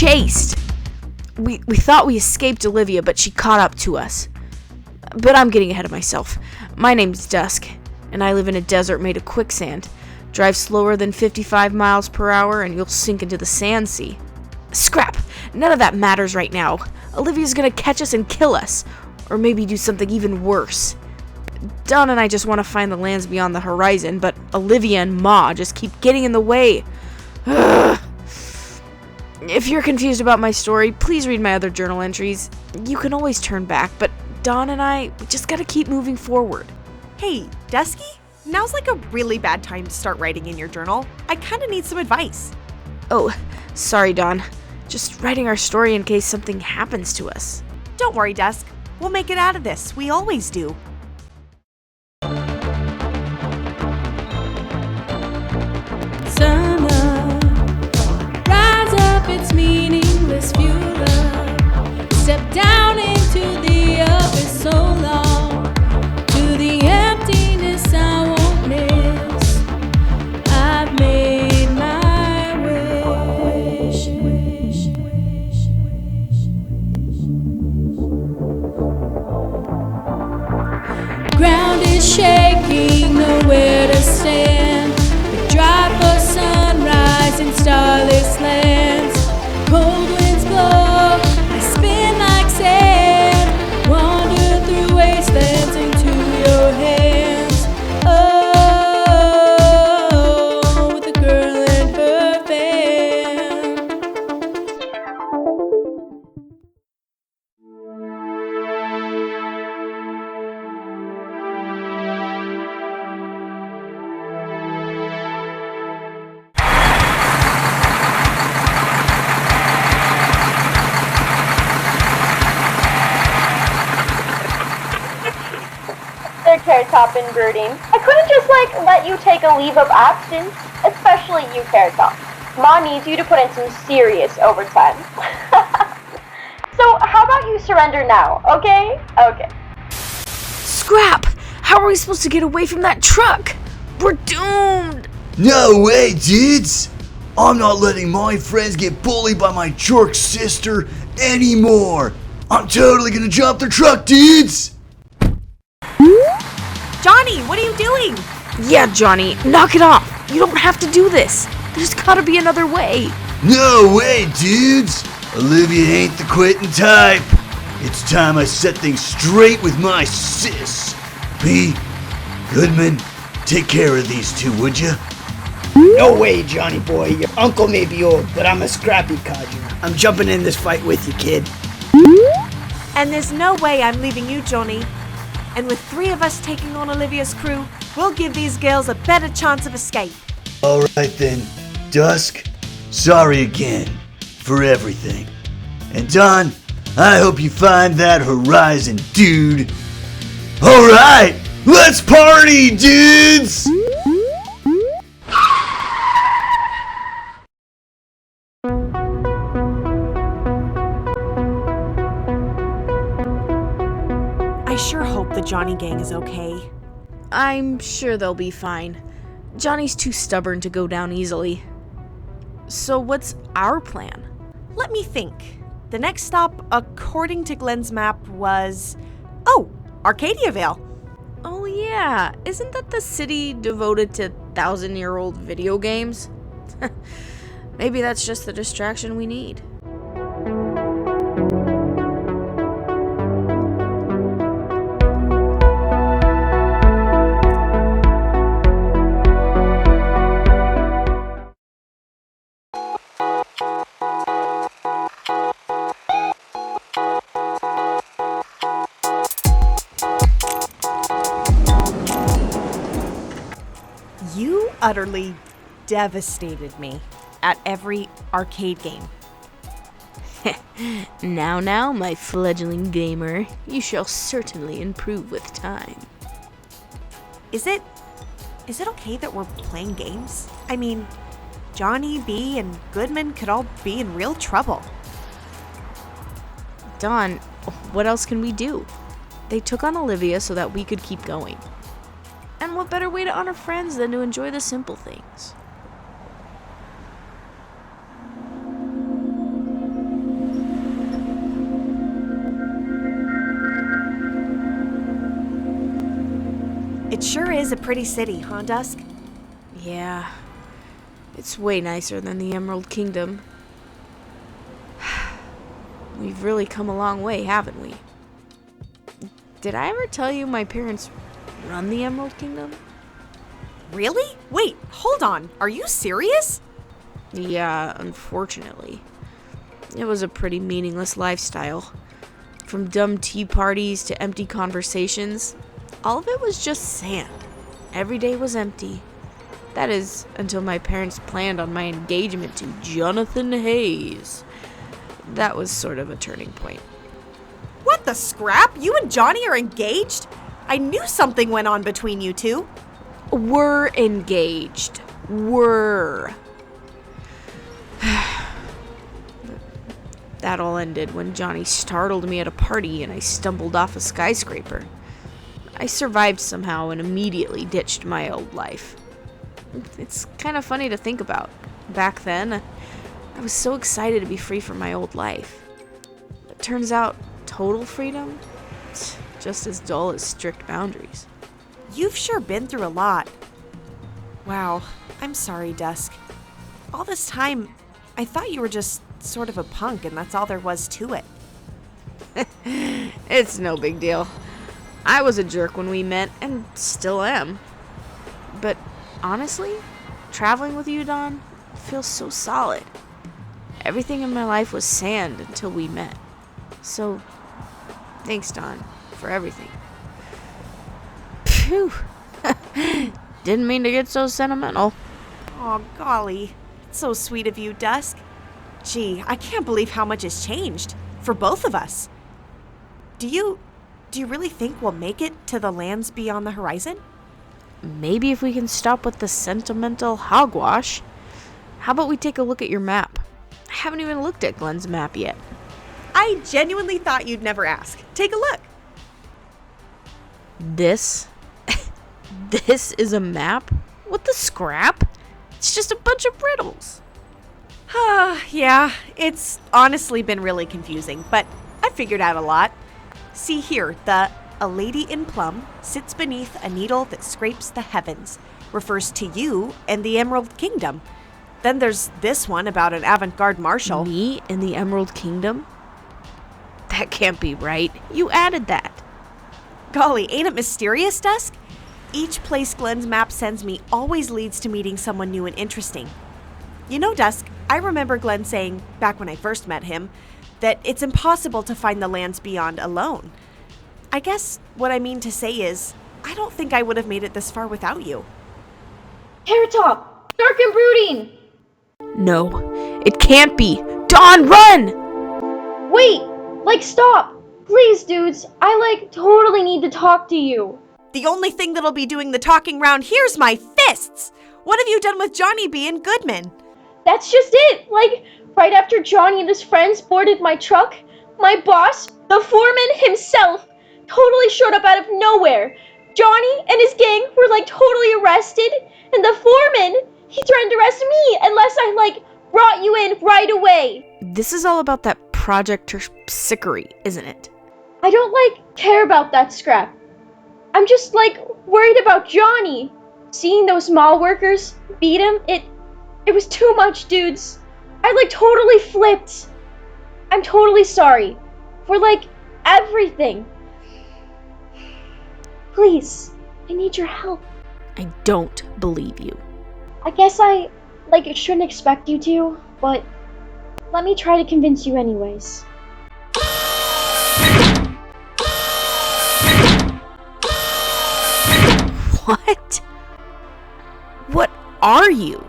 chased. We thought we escaped Olivia, but she caught up to us. But I'm getting ahead of myself. My name's Dusk, and I live in a desert made of quicksand. Drive slower than 55 miles per hour, and you'll sink into the sand sea. Scrap! None of that matters right now. Olivia's gonna catch us and kill us. Or maybe do something even worse. Dawn and I just want to find the lands beyond the horizon, but Olivia and Ma just keep getting in the way. Ugh. If you're confused about my story, please read my other journal entries. You can always turn back, but Dawn and I, we just gotta keep moving forward. Hey, Dusky? Now's like a really bad time to start writing in your journal. I kinda need some advice. Oh, sorry, Dawn. Just writing our story in case something happens to us. Don't worry, Dusk. We'll make it out of this. We always do. Sun up, rise up, it's meaningless fuel up. Step down into the abyss so long, to the emptiness I won't miss. I've made my wish. Ground is shaking, nowhere to stand. Drive for sunrise in starless lands. Cold winds blow, I spin like sand. Wander through wastelands into your hands. Oh, with a girl and her band. Carrot Top and brooding. I couldn't just let you take a leave of absence, especially you, Carrot Top. Mom needs you to put in some serious overtime. So how about you surrender now, okay? Okay. Scrap! How are we supposed to get away from that truck? We're doomed! No way, dudes! I'm not letting my friends get bullied by my jerk sister anymore! I'm totally gonna jump the truck, dudes! Johnny, what are you doing? Yeah, Johnny, knock it off. You don't have to do this. There's gotta be another way. No way, dudes! Olivia ain't the quitting type. It's time I set things straight with my sis. B, Goodman, take care of these two, would ya? No way, Johnny boy. Your uncle may be old, but I'm a scrappy codger. I'm jumping in this fight with you, kid. And there's no way I'm leaving you, Johnny. And with 3 of us taking on Olivia's crew, we'll give these girls a better chance of escape. Alright then, Dusk, sorry again for everything. And Dawn, I hope you find that horizon, dude. Alright, let's party, dudes! I sure hope the Johnny gang is okay. I'm sure they'll be fine. Johnny's too stubborn to go down easily. So what's our plan? Let me think. The next stop, according to Glenn's map, was... Oh, Arcadiavale. Oh yeah, isn't that the city devoted to 1,000-year-old video games? Maybe that's just the distraction we need. You utterly devastated me at every arcade game. Now, my fledgling gamer, you shall certainly improve with time. Is it okay that we're playing games? I mean, Johnny, B, and Goodman could all be in real trouble. Dawn, what else can we do? They took on Olivia so that we could keep going. And what better way to honor friends than to enjoy the simple things? It sure is a pretty city, huh, Dusk? Yeah. It's way nicer than the Emerald Kingdom. We've really come a long way, haven't we? Did I ever tell you my parents run the Emerald Kingdom? Really? Wait, hold on. Are you serious? Yeah, unfortunately. It was a pretty meaningless lifestyle. From dumb tea parties to empty conversations, all of it was just sand. Every day was empty. That is, until my parents planned on my engagement to Jonathan Hayes. That was sort of a turning point. What the scrap? You and Johnny are engaged? I knew something went on between you two. We're engaged. We're. That all ended when Johnny startled me at a party and I stumbled off a skyscraper. I survived somehow and immediately ditched my old life. It's kind of funny to think about. Back then, I was so excited to be free from my old life. It turns out, total freedom? It's just as dull as strict boundaries. You've sure been through a lot. Wow, I'm sorry, Dusk. All this time, I thought you were just sort of a punk and that's all there was to it. It's no big deal. I was a jerk when we met, and still am. But honestly, traveling with you, Dawn, feels so solid. Everything in my life was sand until we met. So, thanks, Dawn, for everything. Phew. Didn't mean to get so sentimental. Oh, golly. It's so sweet of you, Dusk. Gee, I can't believe how much has changed. For both of us. Do you really think we'll make it to the lands beyond the horizon? Maybe if we can stop with the sentimental hogwash. How about we take a look at your map? I haven't even looked at Glenn's map yet. I genuinely thought you'd never ask. Take a look. This? This is a map? What the scrap? It's just a bunch of riddles. Yeah, it's honestly been really confusing, but I figured out a lot. See here, a lady in plum sits beneath a needle that scrapes the heavens refers to you and the Emerald Kingdom. Then there's this one about an avant-garde marshal. Me in the Emerald Kingdom? That can't be right. You added that. Golly, ain't it mysterious, Dusk? Each place Glenn's map sends me always leads to meeting someone new and interesting. You know, Dusk, I remember Glenn saying, back when I first met him, that it's impossible to find the lands beyond alone. I guess what I mean to say is, I don't think I would have made it this far without you. Carrot Top! Dark and brooding! No, it can't be. Dawn, run! Wait! Stop! Please, dudes, I, totally need to talk to you. The only thing that'll be doing the talking round here's my fists! What have you done with Johnny B. and Goodman? That's just it! Right after Johnny and his friends boarded my truck, my boss, the foreman himself, totally showed up out of nowhere. Johnny and his gang were, totally arrested, and the foreman, he threatened to arrest me unless I, brought you in right away. This is all about that Project Terpsichore, isn't it? I don't, care about that scrap. I'm just, worried about Johnny. Seeing those mall workers beat him, it was too much, dudes. I, totally flipped. I'm totally sorry for, everything. Please, I need your help. I don't believe you. I guess I, shouldn't expect you to, but let me try to convince you anyways. What? What are you?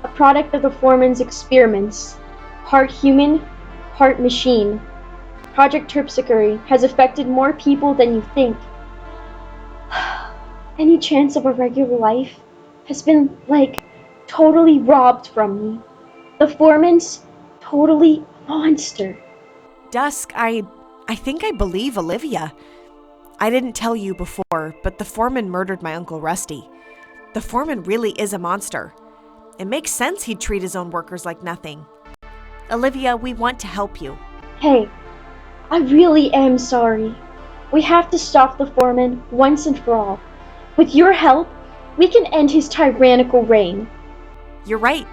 A product of the foreman's experiments. Part human, part machine. Project Terpsichore has affected more people than you think. Any chance of a regular life has been, totally robbed from me. The foreman's totally a monster. Dusk, I think I believe Olivia. I didn't tell you before, but the foreman murdered my Uncle Rusty. The foreman really is a monster. It makes sense he'd treat his own workers like nothing. Olivia, we want to help you. Hey, I really am sorry. We have to stop the foreman once and for all. With your help, we can end his tyrannical reign. You're right.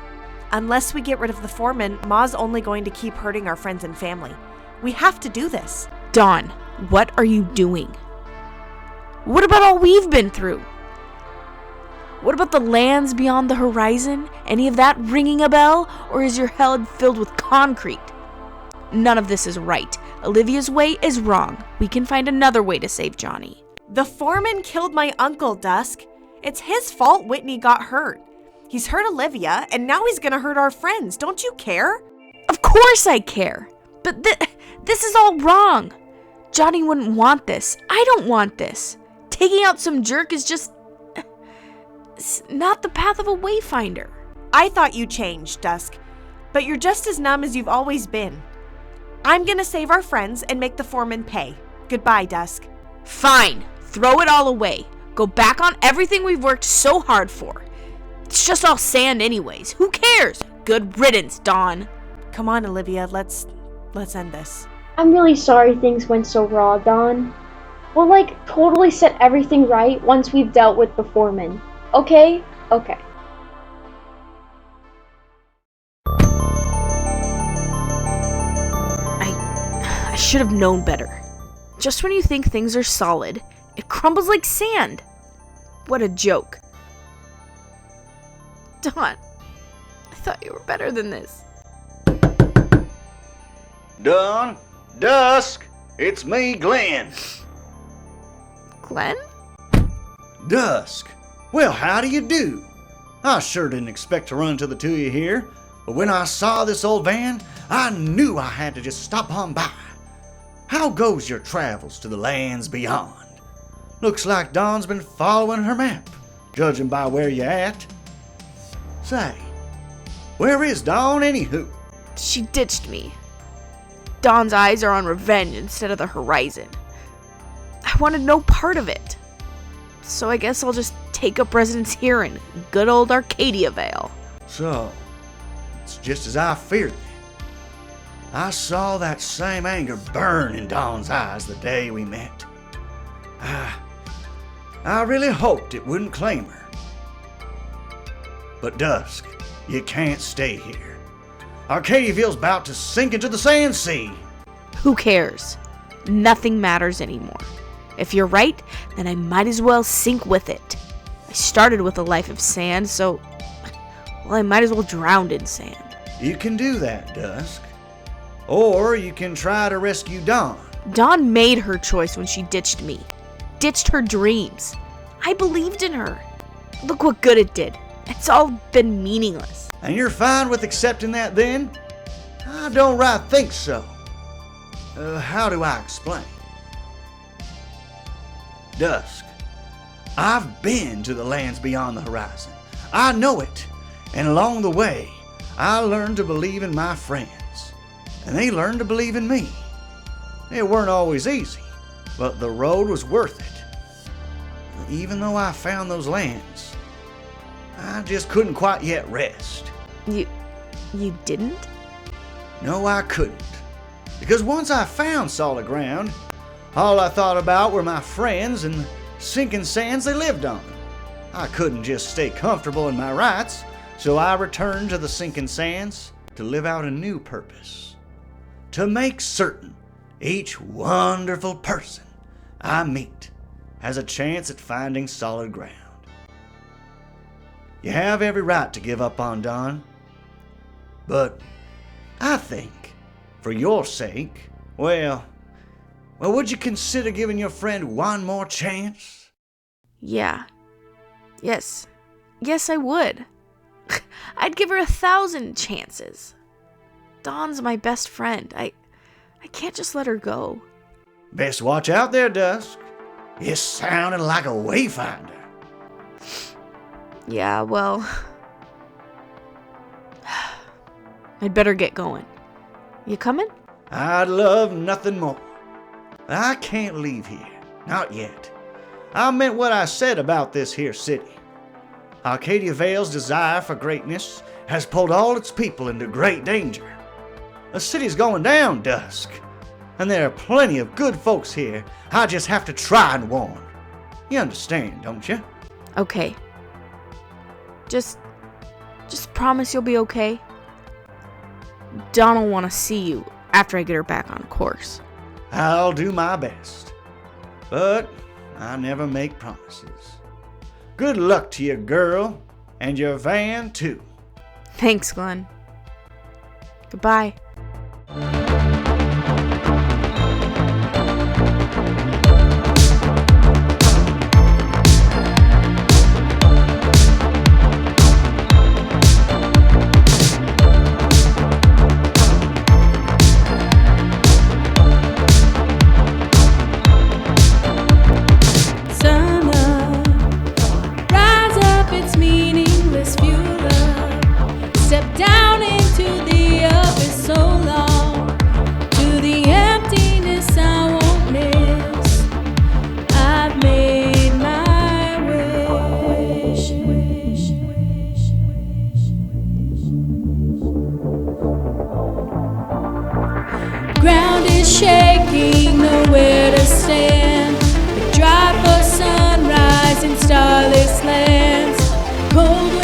Unless we get rid of the foreman, Ma's only going to keep hurting our friends and family. We have to do this. Dawn, what are you doing? What about all we've been through? What about the lands beyond the horizon? Any of that ringing a bell? Or is your head filled with concrete? None of this is right. Olivia's way is wrong. We can find another way to save Johnny. The foreman killed my uncle, Dusk. It's his fault Whitney got hurt. He's hurt Olivia, and now he's gonna hurt our friends. Don't you care? Of course I care. But this is all wrong. Johnny wouldn't want this. I don't want this. Taking out some jerk is just... it's not the path of a wayfinder. I thought you changed, Dusk, but you're just as numb as you've always been. I'm gonna save our friends and make the foreman pay. Goodbye, Dusk. Fine. Throw it all away. Go back on everything we've worked so hard for. It's just all sand anyways. Who cares? Good riddance, Dawn. Come on, Olivia, let's end this. I'm really sorry things went so raw, Dawn. We'll totally set everything right once we've dealt with the foreman. Okay? Okay. I should have known better. Just when you think things are solid, it crumbles like sand. What a joke. Dawn, I thought you were better than this. Dawn, Dusk, it's me, Glenn. Glenn? Dusk. Well, how do you do? I sure didn't expect to run into the two of you here, but when I saw this old van, I knew I had to just stop on by. How goes your travels to the lands beyond? Looks like Dawn's been following her map, judging by where you're at. Say, where is Dawn anywho? She ditched me. Dawn's eyes are on revenge instead of the horizon. I wanted no part of it. So I guess I'll just take up residence here in good old Arcadiavale. So, it's just as I feared then. I saw that same anger burn in Dawn's eyes the day we met. I really hoped it wouldn't claim her. But Dusk, you can't stay here. Arcadiaville's about to sink into the sand sea. Who cares? Nothing matters anymore. If you're right, then I might as well sink with it. I started with a life of sand, so... well, I might as well drown in sand. You can do that, Dusk. Or you can try to rescue Dawn. Dawn made her choice when she ditched me. Ditched her dreams. I believed in her. Look what good it did. It's all been meaningless. And you're fine with accepting that then? I don't right think so. How do I explain? Dusk, I've been to the lands beyond the horizon. I know it. And along the way, I learned to believe in my friends. And they learned to believe in me. It weren't always easy, but the road was worth it. Even though I found those lands, I just couldn't quite yet rest. You didn't? No, I couldn't. Because once I found solid ground, all I thought about were my friends and the sinking sands they lived on. I couldn't just stay comfortable in my rights, so I returned to the sinking sands to live out a new purpose. To make certain each wonderful person I meet has a chance at finding solid ground. You have every right to give up on Dawn, but I think, for your sake, well, would you consider giving your friend one more chance? Yeah. Yes, I would. I'd give her 1,000 chances. Dawn's my best friend. I can't just let her go. Best watch out there, Dusk. You're sounding like a wayfinder. Yeah, well... I'd better get going. You coming? I'd love nothing more. I can't leave here. Not yet. I meant what I said about this here city. Arcadiavale's desire for greatness has pulled all its people into great danger. The city's going down, Dusk. And there are plenty of good folks here I just have to try and warn. You understand, don't you? Okay. Just promise you'll be okay. Dawn will want to see you after I get her back on course. I'll do my best. But I never make promises. Good luck to you, girl, and your van, too. Thanks, Glenn. Goodbye. Step down into the abyss so long, to the emptiness I won't miss. I've made my wish. Ground is shaking, nowhere to stand. We drive for sunrise in starless lands. Cold